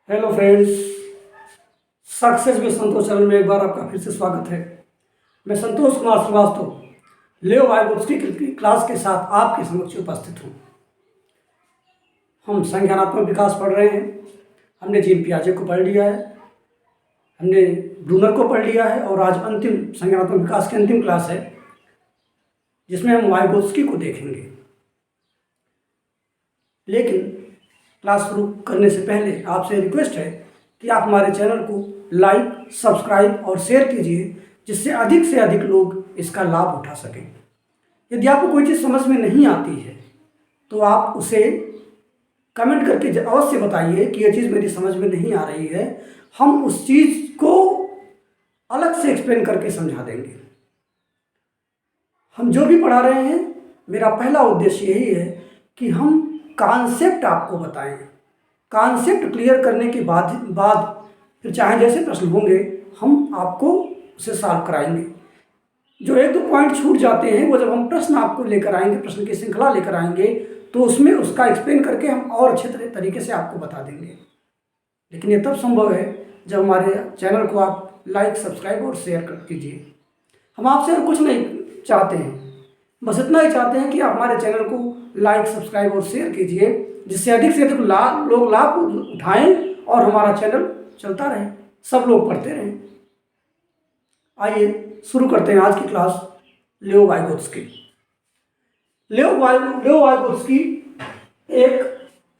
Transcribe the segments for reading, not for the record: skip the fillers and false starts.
Hello friends, success with Santosh channel में एक बार आपका फिर से स्वागत है। मैं संतोष कुमार श्रीवास्तव लियो वाइगोत्स्की की क्लास के साथ आपके समक्ष उपस्थित हूँ। हम संज्ञानात्मक विकास पढ़ रहे हैं। हमने जीन पियाजे को पढ़ लिया है, हमने ब्रूनर को पढ़ लिया है और आज अंतिम संज्ञानात्मक विकास की अंतिम क्लास है जिसमें हम वाइगोत्स्की को देखेंगे। लेकिन क्लास शुरू करने से पहले आपसे रिक्वेस्ट है कि आप हमारे चैनल को लाइक, सब्सक्राइब और शेयर कीजिए जिससे अधिक से अधिक लोग इसका लाभ उठा सकें। यदि आपको कोई चीज़ समझ में नहीं आती है तो आप उसे कमेंट करके अवश्य बताइए कि यह चीज़ मेरी समझ में नहीं आ रही है। हम उस चीज़ को अलग से एक्सप्लेन करके समझा देंगे। हम जो भी पढ़ा रहे हैं, मेरा पहला उद्देश्य यही है कि हम कॉन्सेप्ट आपको बताएं। कॉन्सेप्ट क्लियर करने के बाद फिर चाहे जैसे प्रश्न होंगे हम आपको उसे सॉल्व कराएंगे। जो एक दो पॉइंट छूट जाते हैं वो जब हम प्रश्न आपको लेकर आएंगे, प्रश्न की श्रृंखला लेकर आएंगे तो उसमें उसका एक्सप्लेन करके हम और अच्छे तरीके से आपको बता देंगे। लेकिन ये तब संभव है जब हमारे चैनल को आप लाइक, सब्सक्राइब और शेयर कर कीजिए। हम आपसे और कुछ नहीं चाहते हैं, बस इतना ही चाहते हैं कि आप हमारे चैनल को लाइक, सब्सक्राइब और शेयर कीजिए जिससे अधिक से अधिक लोग लाभ उठाएं और हमारा चैनल चलता रहे, सब लोग पढ़ते रहें। आइए शुरू करते हैं आज की क्लास। लियो वाइगोत्स्की। लियो वाइगोत्स्की एक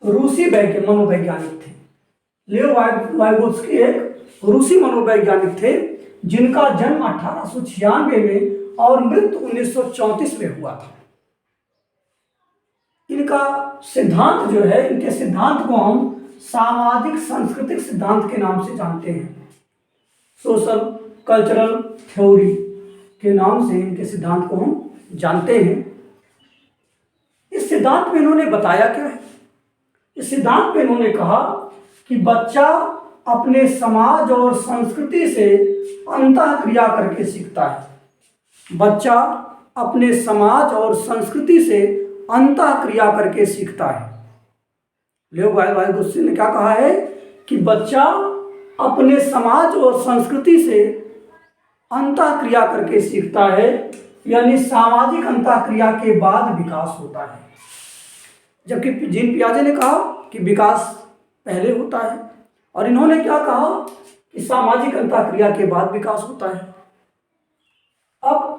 रूसी मनोवैज्ञानिक थे। लियो वाइगोत्स्की एक रूसी मनोवैज्ञानिक थे जिनका जन्म 1896 में और मृत्यु 1934 में हुआ था। इनका सिद्धांत जो है, इनके सिद्धांत को हम सामाजिक सांस्कृतिक सिद्धांत के नाम से जानते हैं। सोशल कल्चरल थ्योरी के नाम से इनके सिद्धांत को हम जानते हैं। इस सिद्धांत में इन्होंने बताया क्या है? इस सिद्धांत में इन्होंने कहा कि बच्चा अपने समाज और संस्कृति से अंतःक्रिया करके सीखता है। बच्चा अपने समाज और संस्कृति से अंतःक्रिया करके सीखता है। लियो वाइगोत्स्की ने क्या कहा है कि बच्चा अपने समाज और संस्कृति से अंतःक्रिया करके सीखता है, यानी सामाजिक अंतःक्रिया के बाद विकास होता है। जबकि जीन पियाजे ने कहा कि विकास पहले होता है और इन्होंने क्या कहा कि सामाजिक अंतःक्रिया के बाद विकास होता है। अब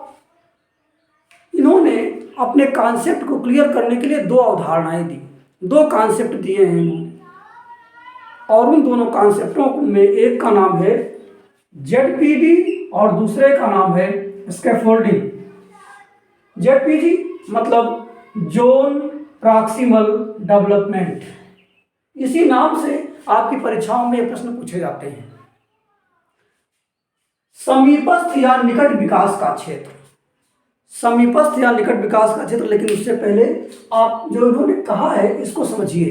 इन्होंने अपने कॉन्सेप्ट को क्लियर करने के लिए दो अवधारणाएं दी, दो कॉन्सेप्ट दिए हैं इन्होंने, और उन दोनों कॉन्सेप्टों में एक का नाम है जेडपीडी और दूसरे का नाम है स्कैफोल्डिंग। जेडपीडी मतलब जोन प्रॉक्सिमल डेवलपमेंट। इसी नाम से आपकी परीक्षाओं में प्रश्न पूछे जाते हैं। समीपस्थ या निकट विकास का क्षेत्र, समीपस्थ या निकट विकास का क्षेत्र। लेकिन उससे पहले आप जो इन्होंने कहा है इसको समझिए।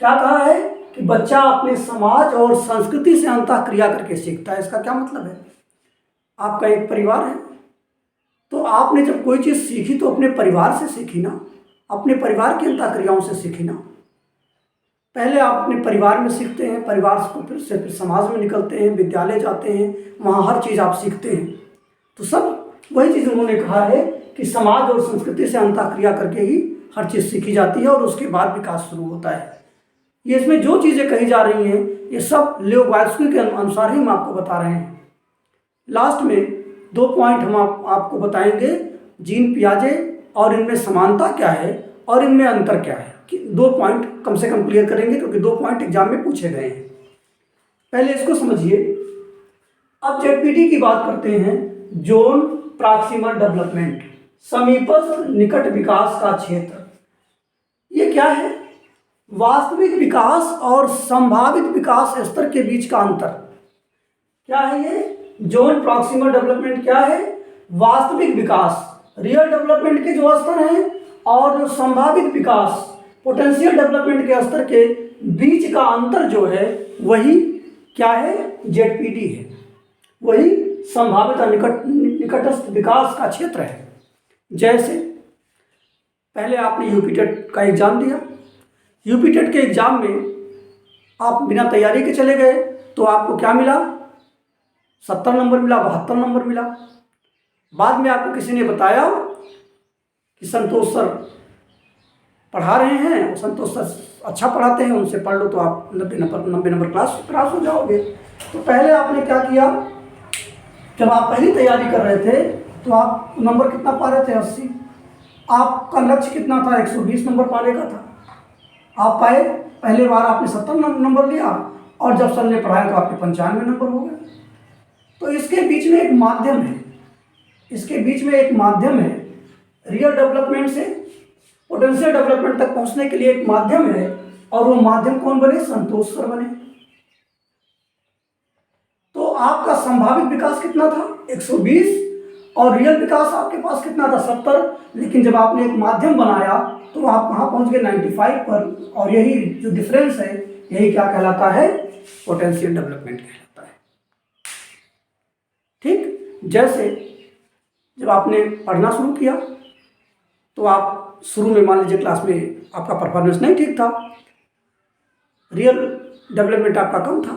क्या कहा है कि बच्चा अपने समाज और संस्कृति से अंतःक्रिया करके सीखता है। इसका क्या मतलब है? आपका एक परिवार है तो आपने जब कोई चीज़ सीखी तो अपने परिवार से सीखी ना, अपने परिवार की अंतःक्रियाओं से सीखी ना। पहले आप अपने परिवार में सीखते हैं, परिवार को फिर समाज में निकलते हैं, विद्यालय जाते हैं, वहाँ हर चीज़ आप सीखते हैं। तो सब वही चीज़ उन्होंने कहा है कि समाज और संस्कृति से अंतःक्रिया करके ही हर चीज़ सीखी जाती है और उसके बाद विकास शुरू होता है। ये इसमें जो चीज़ें कही जा रही हैं ये सब लियो वाइगोत्स्की के अनुसार ही हम आपको बता रहे हैं। लास्ट में दो पॉइंट हम आपको बताएंगे, जीन पियाजे और इनमें समानता क्या है और इनमें अंतर क्या है। कि दो पॉइंट कम से कम क्लियर करेंगे क्योंकि दो पॉइंट एग्जाम में पूछे गए हैं। पहले इसको समझिए। अब जेडपीडी की बात करते हैं, जोन प्रॉक्सिमल डेवलपमेंट, समीपस्थ निकट विकास का क्षेत्र। ये क्या है? वास्तविक विकास और संभावित विकास स्तर के बीच का अंतर। क्या है ये जोन प्रॉक्सिमल डेवलपमेंट? क्या है? वास्तविक विकास, रियल डेवलपमेंट के जो स्तर हैं और जो संभावित विकास, पोटेंशियल डेवलपमेंट के स्तर के बीच का अंतर जो है वही क्या है? जेडपीडी है। वही संभावित और निकटस्थ विकास का क्षेत्र है। जैसे पहले आपने यूपी टेट का एग्जाम दिया, यूपी टेट के एग्जाम में आप बिना तैयारी के चले गए तो आपको क्या मिला, 70 नंबर मिला, 72 नंबर मिला। बाद में आपको किसी ने बताया कि संतोष सर पढ़ा रहे हैं और संतोष सर अच्छा पढ़ाते हैं, उनसे पढ़ लो तो आप 90 नंबर क्रॉस हो जाओगे। तो पहले आपने क्या किया, जब आप पहली तैयारी कर रहे थे तो आप नंबर कितना पा रहे थे, 80। आपका लक्ष्य कितना था, 120 नंबर पाने का था। आप पाए, पहले बार आपने 70 नंबर लिया और जब सर ने पढ़ाया तो आपके 95 नंबर हो गए। तो इसके बीच में एक माध्यम है, इसके बीच में एक माध्यम है, रियल डेवलपमेंट से पोटेंशियल डेवलपमेंट तक पहुंचने के लिए एक माध्यम है, और वो माध्यम कौन बने, संतोष सर बने। तो आपका संभावित विकास कितना था, 120, और रियल विकास आपके पास कितना था, 70। लेकिन जब आपने एक माध्यम बनाया तो आप कहाँ पहुंच गए, 95 पर। और यही जो डिफरेंस है, यही क्या कहलाता है, पोटेंशियल डेवलपमेंट कहलाता है। ठीक, जैसे जब आपने पढ़ना शुरू किया तो आप शुरू में मान लीजिए क्लास में आपका परफॉर्मेंस नहीं ठीक था, रियल डेवलपमेंट आपका कम था,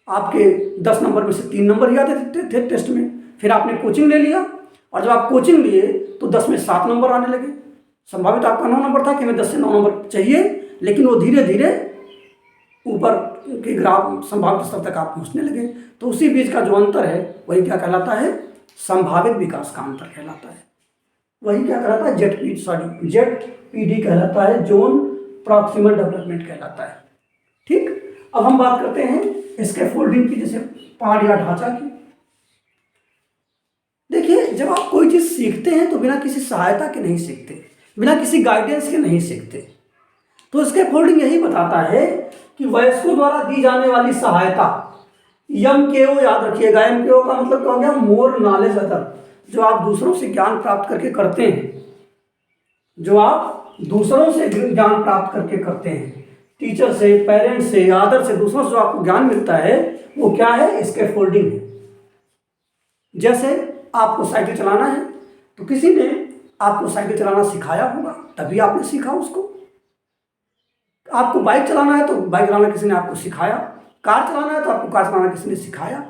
आपके 10 नंबर में से 3 नंबर ही आते थे टेस्ट में। फिर आपने कोचिंग ले लिया, और जब आप कोचिंग लिए तो 10 में 7 नंबर आने लगे। संभावित आपका 9 नंबर था कि हमें 10 से 9 नंबर चाहिए, लेकिन वो धीरे धीरे ऊपर के ग्राफ संभावित स्तर तक आप पहुँचने लगे। तो उसी बीच का जो अंतर है वही क्या कहलाता है, संभावित विकास का अंतर कहलाता है। वही क्या कहलाता है, ZPD कहलाता है, जोन प्रॉक्सिमल डेवलपमेंट कहलाता है। ठीक, अब हम बात करते हैं इसके फोल्डिंग की, जैसे पहाड़ या ढांचा की। देखिए, जब आप कोई चीज़ सीखते हैं तो बिना किसी सहायता के नहीं सीखते, बिना किसी गाइडेंस के नहीं सीखते। तो इसके फोल्डिंग यही बताता है कि वयस्कों द्वारा दी जाने वाली सहायता, MKO याद रखिएगा। MKO का मतलब क्या हो गया, मोर नॉलेज अदर। जो आप दूसरों से ज्ञान प्राप्त करके करते हैं, जो आप दूसरों से ज्ञान प्राप्त करके करते हैं, टीचर से, पेरेंट्स से, आदर से, दूसरों से जो आपको ज्ञान मिलता है, वो क्या है, इसके फोल्डिंग है। जैसे आपको साइकिल चलाना है तो किसी ने आपको साइकिल चलाना सिखाया होगा, तभी आपने सीखा उसको। आपको बाइक चलाना है तो बाइक चलाना किसी ने आपको सिखाया, कार चलाना है तो आपको कार चलाना किसी ने सिखाया,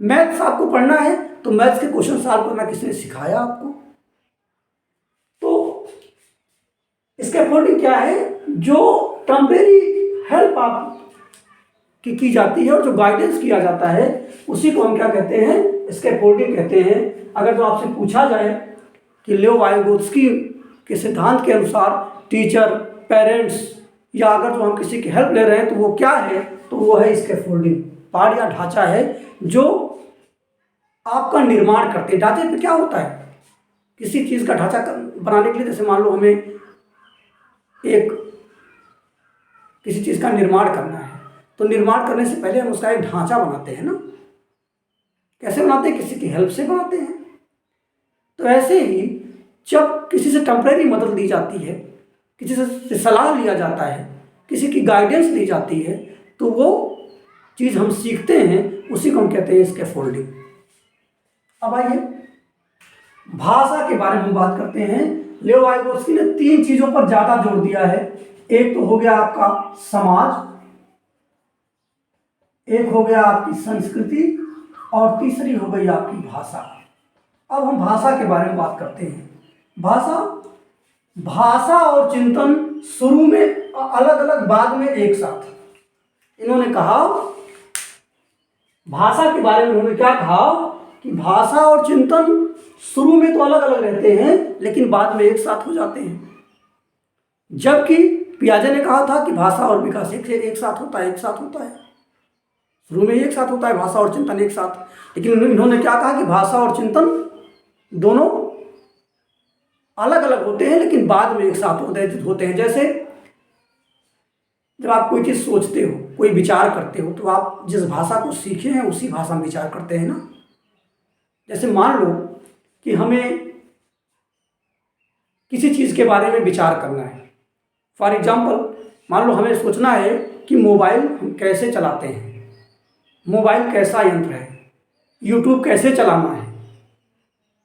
मैथ्स आपको पढ़ना है तो मैथ्स के क्वेश्चन सॉल्व करना किसी ने सिखाया आपको। तो इसके फोल्डिंग क्या है, जो टेम्परेरी हेल्प आप की जाती है और जो गाइडेंस किया जाता है, उसी को हम क्या कहते हैं, इसके फोल्डिंग कहते हैं। अगर जो आपसे पूछा जाए कि लेओ वाइगोत्स्की के सिद्धांत के अनुसार टीचर, पेरेंट्स, या अगर जो हम किसी की हेल्प ले रहे हैं तो वो क्या है, तो वो है इसके फोल्डिंग। पहाड़ या ढांचा है जो आपका निर्माण करते हैं। ढांचे पे क्या होता है, किसी चीज़ का ढांचा बनाने के लिए, जैसे मान लो हमें एक किसी चीज़ का निर्माण करना है, तो निर्माण करने से पहले हम उसका एक ढांचा बनाते हैं ना। कैसे बनाते हैं, किसी की हेल्प से बनाते हैं। तो ऐसे ही जब किसी से टेम्परेरी मदद ली जाती है, किसी से सलाह लिया जाता है, किसी की गाइडेंस ली जाती है, तो वो चीज़ हम सीखते हैं, उसी को हम कहते हैं इसके फोल्डिंग। अब आइए भाषा के बारे में हम बात करते हैं। लेओ वाइगोत्स्की ने 3 चीज़ों पर ज़्यादा जोर दिया है। एक तो हो गया आपका समाज, एक हो गया आपकी संस्कृति, और तीसरी हो गई आपकी भाषा। अब हम भाषा के बारे में बात करते हैं। भाषा और चिंतन शुरू में अलग अलग, बाद में एक साथ। इन्होंने कहा, भाषा के बारे में उन्होंने क्या कहा कि भाषा और चिंतन शुरू में तो अलग अलग रहते हैं, लेकिन बाद में एक साथ हो जाते हैं। जबकि पियाजे ने कहा था कि भाषा और विकास एक साथ होता है, एक साथ होता है, शुरू में एक साथ होता है भाषा और चिंतन एक साथ। लेकिन इन्होंने क्या कहा कि भाषा और चिंतन दोनों अलग अलग होते हैं, लेकिन बाद में एक साथ होते हैं। जैसे जब आप कोई चीज़ सोचते हो, कोई विचार करते हो, तो आप जिस भाषा को सीखे हैं उसी भाषा में विचार करते हैं ना। जैसे मान लो कि हमें किसी चीज़ के बारे में विचार करना है। फॉर एग्जाम्पल, मान लो हमें सोचना है कि मोबाइल हम कैसे चलाते हैं, मोबाइल कैसा यंत्र है, यूट्यूब कैसे चलाना है।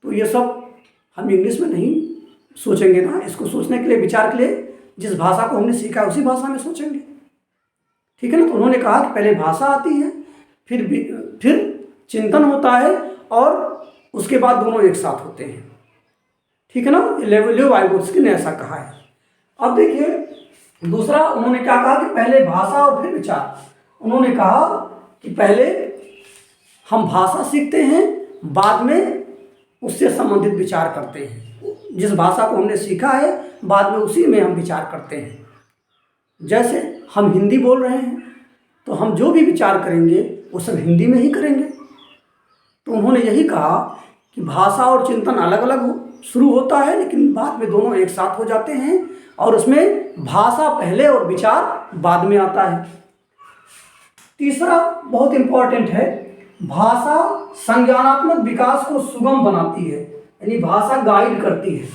तो ये सब हम इंग्लिश में नहीं सोचेंगे ना। इसको सोचने के लिए, विचार के लिए जिस भाषा को हमने सीखा है उसी भाषा में सोचेंगे। ठीक है ना। तो उन्होंने कहा कि पहले भाषा आती है, फिर चिंतन होता है और उसके बाद दोनों एक साथ होते हैं। ठीक है ना, लेव वाइगोत्स्की ने ऐसा कहा है। अब देखिए दूसरा उन्होंने क्या कहा कि पहले भाषा और फिर विचार। उन्होंने कहा कि पहले हम भाषा सीखते हैं, बाद में उससे संबंधित विचार करते हैं। जिस भाषा को हमने सीखा है बाद में उसी में हम विचार करते हैं। जैसे हम हिंदी बोल रहे हैं तो हम जो भी विचार करेंगे वो सब हिंदी में ही करेंगे। तो उन्होंने यही कहा कि भाषा और चिंतन अलग अलग शुरू होता है, लेकिन बाद में दोनों एक साथ हो जाते हैं और उसमें भाषा पहले और विचार बाद में आता है। तीसरा बहुत इंपॉर्टेंट है, भाषा संज्ञानात्मक विकास को सुगम बनाती है, यानी भाषा गाइड करती है,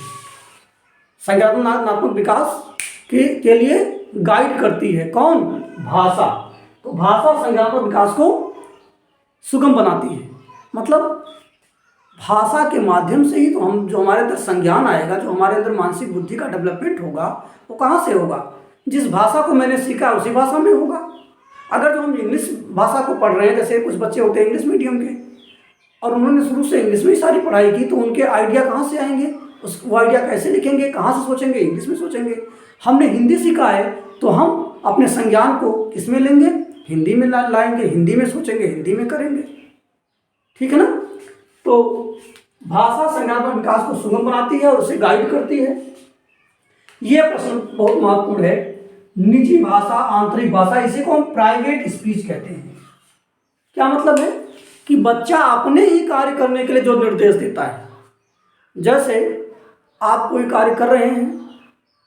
संज्ञानात्मक विकास के लिए गाइड करती है। कौन? भाषा। तो भाषा संज्ञानात्मक विकास को सुगम बनाती है, मतलब भाषा के माध्यम से ही तो हम जो हमारे अंदर संज्ञान आएगा, जो हमारे अंदर मानसिक बुद्धि का डेवलपमेंट होगा, वो कहाँ से होगा? जिस भाषा को मैंने सीखा उसी भाषा में होगा। अगर जो हम इंग्लिश भाषा को पढ़ रहे हैं, जैसे कुछ बच्चे होते हैं इंग्लिश मीडियम के और उन्होंने शुरू से इंग्लिश में ही सारी पढ़ाई की, तो उनके आइडिया कहाँ से आएंगे? वो आइडिया कैसे लिखेंगे, कहाँ से सोचेंगे? इंग्लिश में सोचेंगे। हमने हिंदी सीखा है तो हम अपने संज्ञान को किस में लेंगे? हिंदी में लाएंगे, हिंदी में सोचेंगे, हिंदी में करेंगे। ठीक है ना। तो भाषा संज्ञानात्मक विकास को सुगम बनाती है और उसे गाइड करती है। यह प्रश्न बहुत महत्वपूर्ण है, निजी भाषा, आंतरिक भाषा, इसी को हम प्राइवेट स्पीच कहते हैं। क्या मतलब है? कि बच्चा अपने ही कार्य करने के लिए जो निर्देश देता है। जैसे आप कोई कार्य कर रहे हैं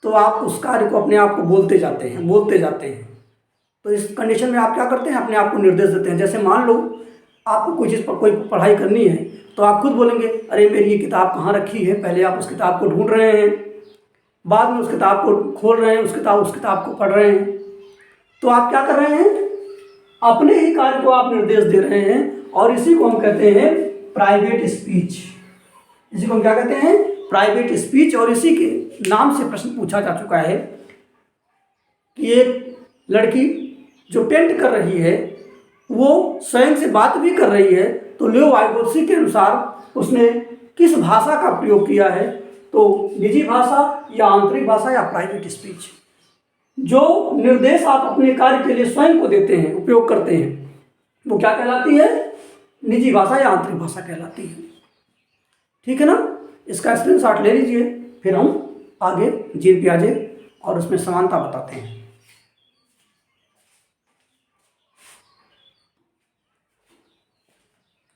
तो आप उस कार्य को अपने आप को बोलते जाते हैं। तो इस कंडीशन में आप क्या करते हैं? अपने आप को निर्देश देते हैं। जैसे मान लो आपको कोई चीज़ पर कोई पढ़ाई करनी है तो आप खुद बोलेंगे, अरे मेरी ये किताब कहाँ रखी है। पहले आप उस किताब को ढूंढ रहे हैं, बाद में उस किताब को खोल रहे हैं, उस किताब को पढ़ रहे हैं। तो आप क्या कर रहे हैं? अपने ही कार्य को आप निर्देश दे रहे हैं और इसी को हम कहते हैं प्राइवेट स्पीच। इसी को हम क्या कहते हैं? Private speech. और इसी के नाम से प्रश्न पूछा जा चुका है कि एक लड़की जो टेंट कर रही है वो स्वयं से बात भी कर रही है, तो लेव वाइगोत्स्की के अनुसार उसने किस भाषा का प्रयोग किया है? तो निजी भाषा या आंतरिक भाषा या प्राइवेट स्पीच। जो निर्देश आप अपने कार्य के लिए स्वयं को देते हैं, उपयोग करते हैं, वो क्या कहलाती है? निजी भाषा या आंतरिक भाषा कहलाती है। ठीक है ना। इसका स्क्रीनशॉट ले लीजिए, फिर हम आगे जीन पियाजे और उसमें समानता बताते हैं।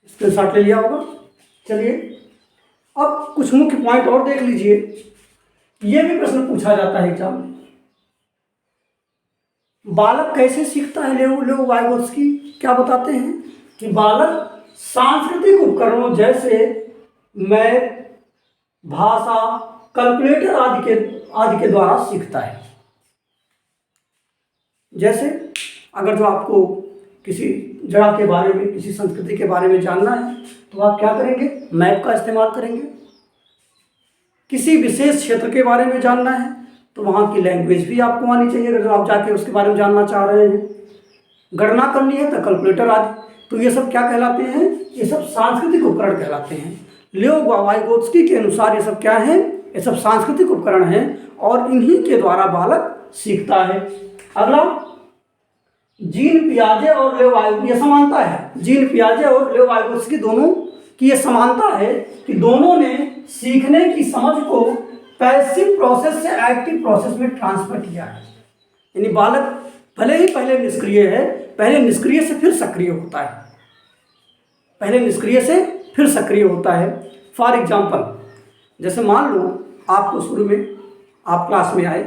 स्क्रीनशॉट ले लिया होगा। चलिए अब कुछ मुख्य पॉइंट और देख लीजिए। यह भी प्रश्न पूछा जाता है एग्जाम में, बालक कैसे सीखता है? लेव वाइगोत्स्की क्या बताते हैं कि बालक सांस्कृतिक उपकरणों जैसे मैप, भाषा, कैलकुलेटर आदि के द्वारा सीखता है। जैसे अगर जो आपको किसी जगह के बारे में, किसी संस्कृति के बारे में जानना है तो आप क्या करेंगे? मैप का इस्तेमाल करेंगे। किसी विशेष क्षेत्र के बारे में जानना है तो वहाँ की लैंग्वेज भी आपको आनी चाहिए, अगर जो आप जाके उसके बारे में जानना चाह रहे हैं। गणना करनी है तो कैलकुलेटर आदि। तो ये सब क्या कहलाते हैं? ये सब सांस्कृतिक उपकरण कहलाते हैं। लेव वाइगोत्स्की के अनुसार ये सब क्या है? ये सब सांस्कृतिक उपकरण हैं और इन्हीं के द्वारा बालक सीखता है। अगला, जीन पियाजे और लेव वाइगोत्स्की, ये समानता है। जीन पियाजे और लेव वाइगोत्स्की दोनों की ये समानता है कि दोनों ने सीखने की समझ को पैसिव प्रोसेस से एक्टिव प्रोसेस में ट्रांसफर किया है। यानी बालक भले ही पहले निष्क्रिय है, पहले निष्क्रिय से फिर सक्रिय होता है, पहले निष्क्रिय से फिर सक्रिय होता है। फॉर एग्जाम्पल, जैसे मान लो आपको शुरू में आप क्लास में आए,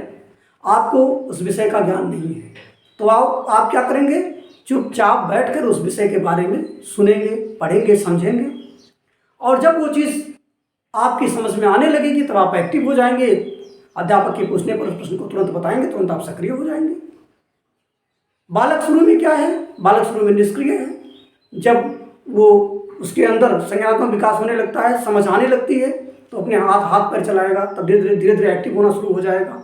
आपको उस विषय का ज्ञान नहीं है, तो आप क्या करेंगे? चुपचाप बैठकर उस विषय के बारे में सुनेंगे, पढ़ेंगे, समझेंगे, और जब वो चीज़ आपकी समझ में आने लगेगी तब आप एक्टिव हो जाएंगे। अध्यापक के पूछने पर उस प्रश्न को तुरंत बताएंगे, तुरंत आप सक्रिय हो जाएंगे। बालक शुरू में क्या है? बालक शुरू में निष्क्रिय है। जब वो उसके अंदर संज्ञानात्मक विकास होने लगता है, समझ आने लगती है, तो अपने हाथ पैर चलाएगा, तब धीरे धीरे एक्टिव होना शुरू हो जाएगा।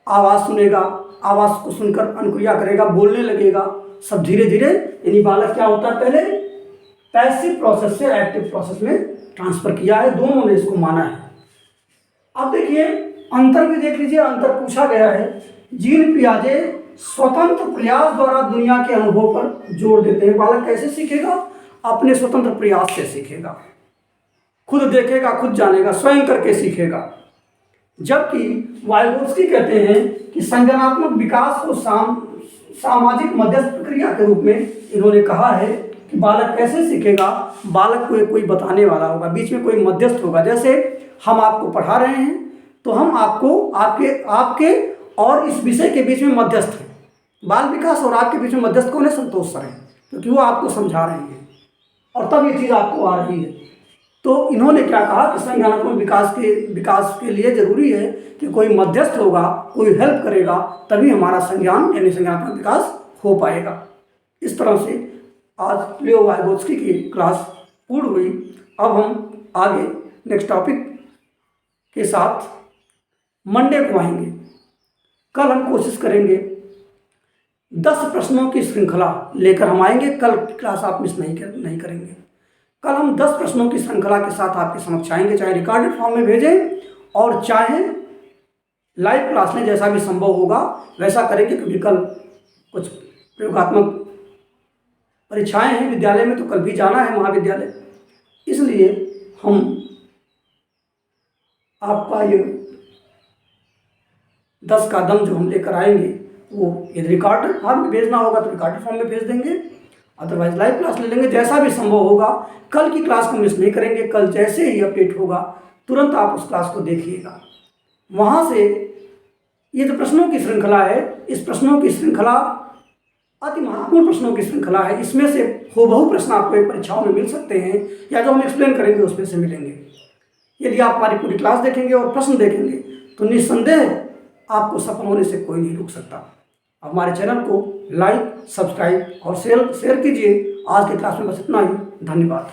आवाज़ सुनेगा, आवाज़ को सुनकर अनुक्रिया करेगा, बोलने लगेगा, सब धीरे धीरे। यानी बालक क्या होता है, पहले पैसिव प्रोसेस से एक्टिव प्रोसेस में ट्रांसफर किया है, दोनों ने इसको माना है। अब देखिए अंतर भी देख लीजिए, अंतर पूछा गया है। जीन पियाजे स्वतंत्र प्रयास द्वारा दुनिया के अनुभव पर जोर देते हैं। बालक कैसे सीखेगा, अपने स्वतंत्र प्रयास से सीखेगा, खुद देखेगा, खुद जानेगा, स्वयं करके सीखेगा। जबकि वाइगोत्स्की कहते हैं कि संज्ञानात्मक विकास को सामाजिक मध्यस्थ प्रक्रिया के रूप में इन्होंने कहा है कि बालक कैसे सीखेगा, बालक को कोई बताने वाला होगा, बीच में कोई मध्यस्थ होगा। जैसे हम आपको पढ़ा रहे हैं तो हम आपको आपके और इस विषय के बीच में मध्यस्थ हैं। बाल विकास और आपके बीच में मध्यस्थ कौन है, संतोष सर हैं, क्योंकि वो आपको समझा रहे हैं और तब ये चीज़ आपको आ रही है। तो इन्होंने क्या कहा कि संज्ञानात्मक विकास के लिए जरूरी है कि कोई मध्यस्थ होगा, कोई हेल्प करेगा, तभी हमारा संज्ञान यानी संज्ञानात्मक विकास हो पाएगा। इस तरह से आज लियो वाइगोत्स्की की क्लास पूर्ण हुई। अब हम आगे नेक्स्ट टॉपिक के साथ मंडे को आएंगे। कल हम कोशिश करेंगे 10 प्रश्नों की श्रृंखला लेकर हम आएंगे। कल क्लास आप मिस नहीं करेंगे। कल हम 10 प्रश्नों की श्रृंखला के साथ आपके समक्ष आएंगे, चाहे रिकॉर्डेड फॉर्म में भेजें और चाहे लाइव क्लास में, जैसा भी संभव होगा वैसा करेंगे, क्योंकि कल कुछ प्रयोगात्मक परीक्षाएं हैं विद्यालय में, तो कल भी जाना है महाविद्यालय। इसलिए हम आपका ये 10 का दम जो हम लेकर आएंगे वो यदि रिकॉर्डेड फॉर्म में भेजना होगा तो रिकॉर्डेड फॉर्म में भेज देंगे, अदरवाइज लाइव क्लास ले लेंगे, जैसा भी संभव होगा। कल की क्लास को मिस नहीं करेंगे। कल जैसे ही अपडेट होगा तुरंत आप उस क्लास को देखिएगा। वहाँ से ये जो प्रश्नों की श्रृंखला है, इस प्रश्नों की श्रृंखला अति महत्वपूर्ण प्रश्नों की श्रृंखला है। इसमें से हूबहू प्रश्न आपको परीक्षाओं में मिल सकते हैं, या जो हम एक्सप्लेन करेंगे उसमें से मिलेंगे। यदि आप हमारी पूरी क्लास देखेंगे और प्रश्न देखेंगे तो निस्संदेह आपको सफल होने से कोई नहीं रोक सकता। हमारे चैनल को लाइक, सब्सक्राइब और शेयर कीजिए। आज की क्लास में बस इतना ही। धन्यवाद।